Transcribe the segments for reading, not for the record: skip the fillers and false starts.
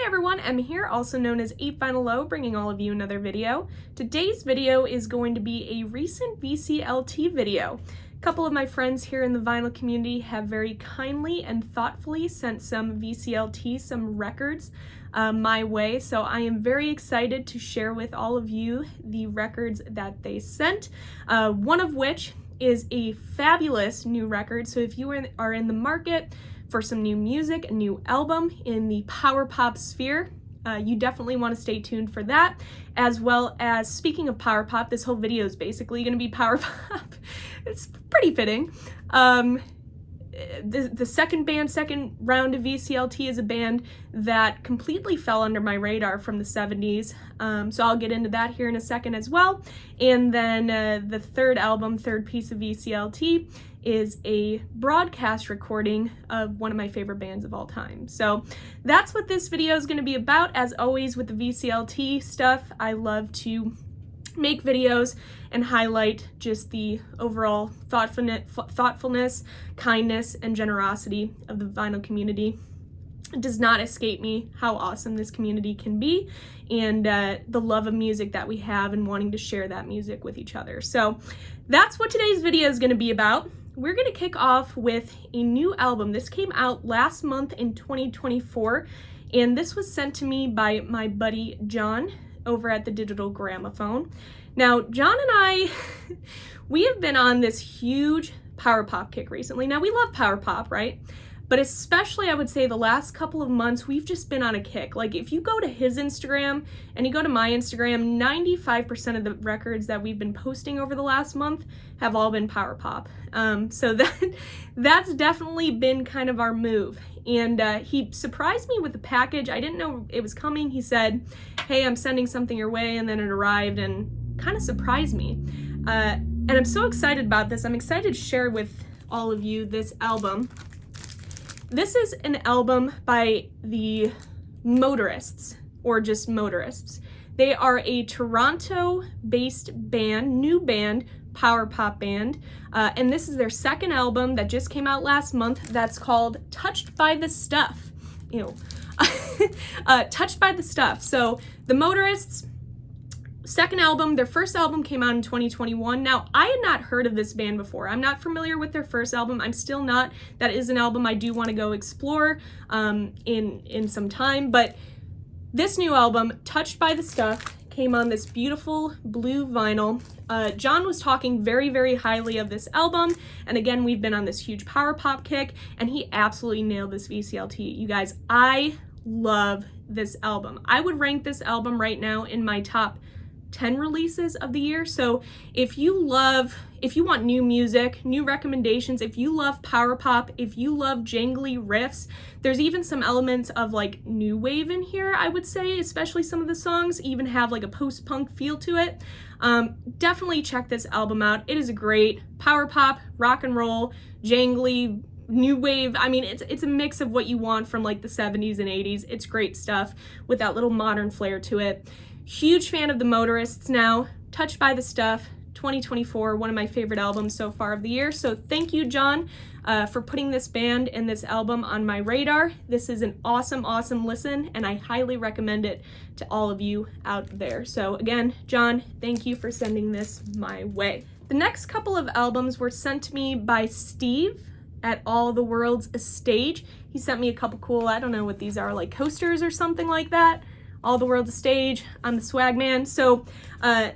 everyone, Em here, also known as 8vinyllow, bringing all of you another video. Today's video is going to be a recent VCLT video. A couple of my friends here in the vinyl community have very kindly and thoughtfully sent some VCLT, some records, my way, so I am very excited to share with all of you the records that they sent, one of which is a fabulous new record. So if you are in the market for some new music, a new album in the power pop sphere, you definitely want to stay tuned for that. As well as, speaking of power pop, this whole video is basically going to be power pop. It's pretty fitting. The second round of VCLT is a band that completely fell under my radar from the 70s, so I'll get into that here in a second as well. And then the third piece of VCLT is a broadcast recording of one of my favorite bands of all time. So that's what this video is going to be about. As always with the VCLT stuff, I love to make videos and highlight just the overall thoughtfulness, kindness, and generosity of the vinyl community. It does not escape me how awesome this community can be, and the love of music that we have and wanting to share that music with each other. So that's what today's video is going to be about. We're going to kick off with a new album. This came out last month in 2024, and this was sent to me by my buddy John over at the Digital Gramophone. Now, John and I, we have been on this huge power pop kick recently. Now, we love power pop, right? But especially, I would say, the last couple of months, we've just been on a kick. Like, if you go to his Instagram and you go to my Instagram, 95% of the records that we've been posting over the last month have all been power pop. So that's definitely been kind of our move. And he surprised me with the package. I didn't know it was coming. He said, hey, I'm sending something your way, and then it arrived and kind of surprised me. And I'm so excited about this. I'm excited to share with all of you this album. This is an album by the Motorists, or just Motorists. They are a Toronto-based band, new band, power pop band, and this is their second album that just came out last month that's called Touched by the Stuff. Ew. Touched by the Stuff. So the Motorists, second album, their first album came out in 2021. Now, I had not heard of this band before. I'm not familiar with their first album. I'm still not. That is an album I do want to go explore in some time. But this new album, Touched by the Stuff, came on this beautiful blue vinyl. John was talking very, very highly of this album. And again, we've been on this huge power pop kick, and he absolutely nailed this VCLT. You guys, I love this album. I would rank this album right now in my top 10 releases of the year. So if you want new music, new recommendations, if you love power pop, if you love jangly riffs, there's even some elements of like new wave in here, I would say, especially some of the songs even have like a post-punk feel to it. Definitely check this album out. It is a great power pop, rock and roll, jangly, new wave. I mean, it's a mix of what you want from like the 70s and 80s. It's great stuff with that little modern flair to it. Huge fan of the Motorists now. Touched by the Stuff, 2024, one of my favorite albums so far of the year. So thank you, John, for putting this band and this album on my radar. This is an awesome, awesome listen, and I highly recommend it to all of you out there. So again, John, thank you for sending this my way. The next couple of albums were sent to me by Steve at All the World's a Stage. He sent me a couple cool, I don't know what these are, like coasters or something like that. All the World's a Stage, I'm the swag man. So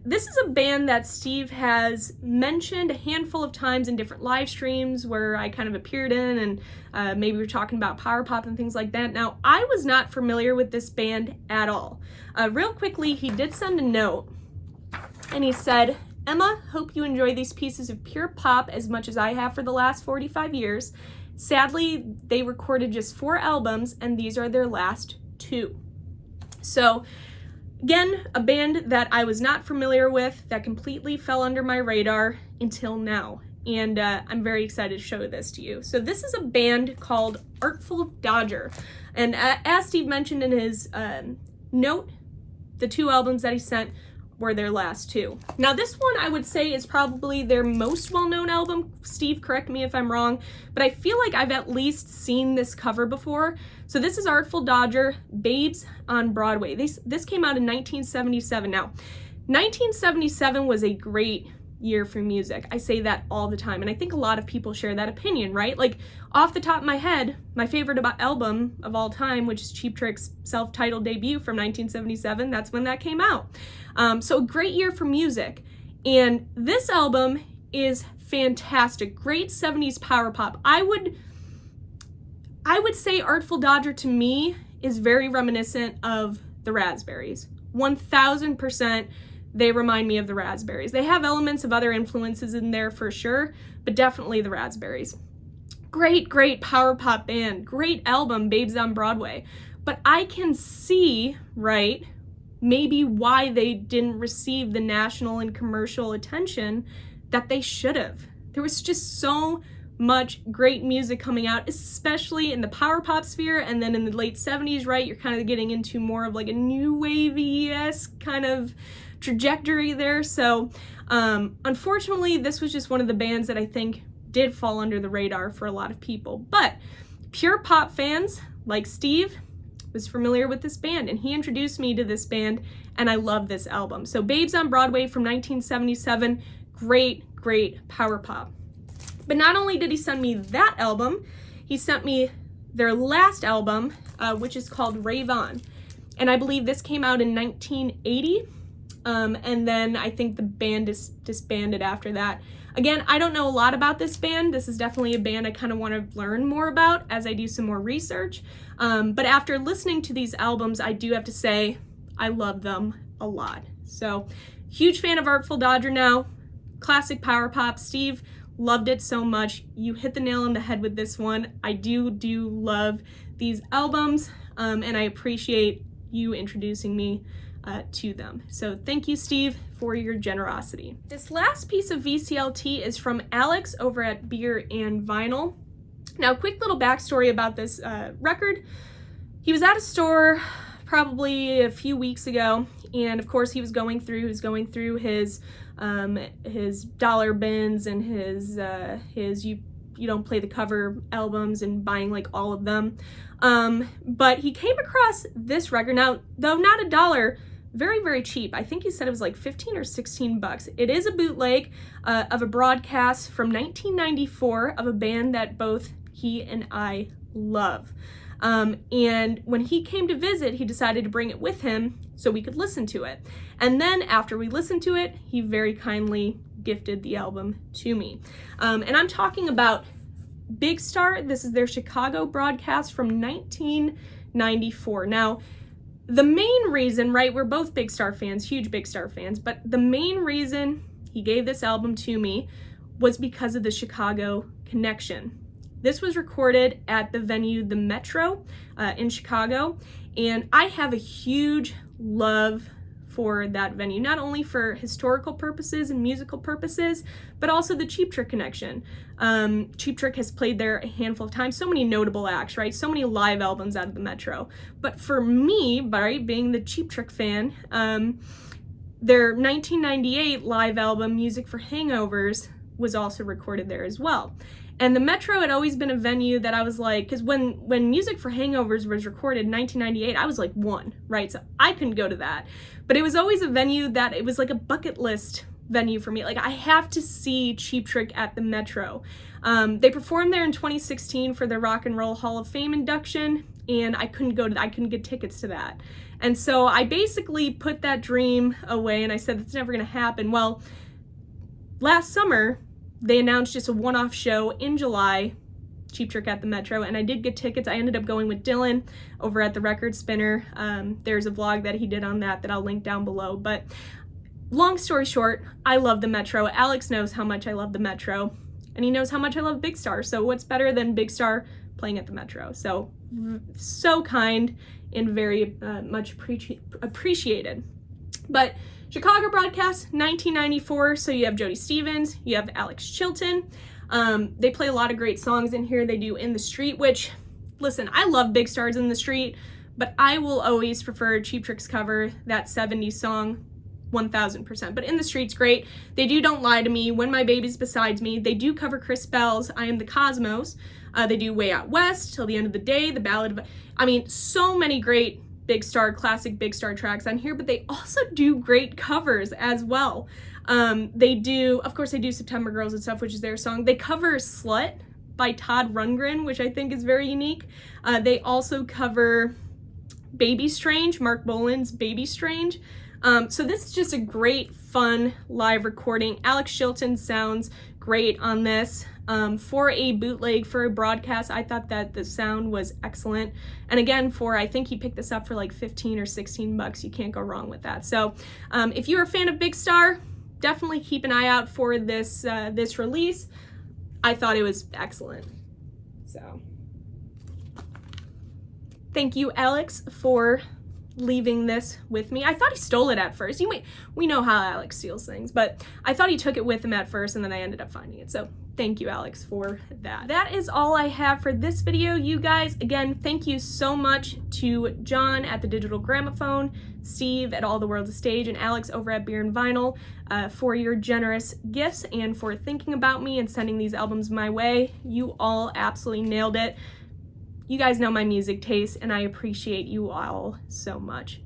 this is a band that Steve has mentioned a handful of times in different live streams where I kind of appeared in, and maybe we're talking about power pop and things like that. Now, I was not familiar with this band at all. Real quickly, he did send a note, and he said, Emma, hope you enjoy these pieces of pure pop as much as I have for the last 45 years. Sadly, they recorded just 4 albums, and these are their last 2. So again, a band that I was not familiar with that completely fell under my radar until now. And I'm very excited to show this to you. So this is a band called Artful Dodger. And as Steve mentioned in his note, the 2 albums that he sent were their last two. Now this one I would say is probably their most well-known album. Steve, correct me if I'm wrong, but I feel like I've at least seen this cover before. So this is Artful Dodger, Babes on Broadway. This came out in 1977. Now, 1977 was a great year for music. I say that all the time, and I think a lot of people share that opinion, right? Like, off the top of my head, my favorite album of all time, which is Cheap Trick's self-titled debut from 1977, that's when that came out. So a great year for music. And this album is fantastic. Great 70s power pop. I would say Artful Dodger to me is very reminiscent of the Raspberries. 1000%. They remind me of the Raspberries. They have elements of other influences in there for sure, but definitely the Raspberries. Great power pop band. Great album, Babes on Broadway. But I can see, right, maybe why they didn't receive the national and commercial attention that they should have. There was just so much great music coming out, especially in the power pop sphere, and then in the late 70s, right, you're kind of getting into more of like a new wavy-esque kind of trajectory there. So unfortunately, this was just one of the bands that I think did fall under the radar for a lot of people. But pure pop fans like Steve was familiar with this band, and he introduced me to this band, and I love this album. So Babes on Broadway from 1977, great power pop. But not only did he send me that album, he sent me their last album, which is called Rave On. And I believe this came out in 1980. And then I think the band is disbanded after that. Again, I don't know a lot about this band. This is definitely a band I kind of want to learn more about as I do some more research. But after listening to these albums, I do have to say I love them a lot. So, huge fan of Artful Dodger now. Classic power pop. Steve loved it so much. You hit the nail on the head with this one. I do love these albums, and I appreciate you introducing me to them. So thank you, Steve, for your generosity. This last piece of VCLT is from Alex over at Beer and Vinyl. Now, quick little backstory about this record. He was at a store probably a few weeks ago, and of course he was going through his dollar bins and his you don't play the cover albums and buying like all of them. But he came across this record. Now, though not $1, very cheap. I think he said it was like 15 or 16 bucks. It is a bootleg of a broadcast from 1994 of a band that both he and I love. And when he came to visit, he decided to bring it with him so we could listen to it. And then after we listened to it, he very kindly gifted the album to me. And I'm talking about Big Star. This is their Chicago broadcast from 1994. Now, the main reason, right, we're both Big Star fans, huge Big Star fans, but the main reason he gave this album to me was because of the Chicago connection. This was recorded at the venue, the Metro, in Chicago, and I have a huge love for that venue, not only for historical purposes and musical purposes, but also the Cheap Trick connection. Cheap Trick has played there a handful of times, so many notable acts, right? So many live albums out of the Metro. But for me, right, being the Cheap Trick fan, their 1998 live album, Music for Hangovers, was also recorded there as well. And the Metro had always been a venue that I was like, because when Music for Hangovers was recorded in 1998, I was like 1, right? So I couldn't go to that. But it was always a venue that it was like a bucket list venue for me. Like, I have to see Cheap Trick at the Metro. They performed there in 2016 for their Rock and Roll Hall of Fame induction, and I couldn't get tickets to that. And so I basically put that dream away, and I said, that's never going to happen. Well, last summer, they announced just a one-off show in July, Cheap Trick at the Metro, and I did get tickets. I ended up going with Dylan over at the Record Spinner. There's a vlog that he did on that I'll link down below. But long story short, I love the Metro. Alex knows how much I love the Metro, and he knows how much I love Big Star. So what's better than Big Star playing at the Metro? So kind and very much appreciated. But Chicago broadcast, 1994, so you have Jody Stevens, you have Alex Chilton. They play a lot of great songs in here. They do In the Street, which, listen, I love Big Star's In the Street, but I will always prefer Cheap Trick's cover, that 70s song, 1000%. But In the Streets, great. They do Don't Lie to Me, When My Baby's Beside Me. They do cover Chris Bell's I Am the Cosmos. They do Way Out West, Till the End of the Day, The Ballad of... I mean, so many great Big Star, classic Big Star tracks on here, but they also do great covers as well. They do, of course, they do September Girls and stuff, which is their song. They cover Slut by Todd Rundgren, which I think is very unique. They also cover Baby Strange, Mark Bolan's Baby Strange. So this is just a great, fun live recording. Alex Chilton sounds great on this. For a bootleg, for a broadcast, I thought that the sound was excellent. And again, I think he picked this up for like 15 or 16 bucks. You can't go wrong with that. So if you're a fan of Big Star, definitely keep an eye out for this, this release. I thought it was excellent. So thank you, Alex, for leaving this with me. I thought he stole it at first. We know how Alex steals things, but I thought he took it with him at first, and then I ended up finding it. So thank you, Alex, for that. That is all I have for this video, you guys. Again, thank you so much to John at the Digital Gramophone, Steve at All the World's a Stage, and Alex over at Beer and Vinyl for your generous gifts and for thinking about me and sending these albums my way. You all absolutely nailed it. You guys know my music taste, and I appreciate you all so much.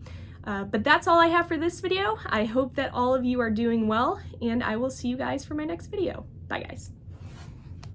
But that's all I have for this video. I hope that all of you are doing well, and I will see you guys for my next video. Bye, guys.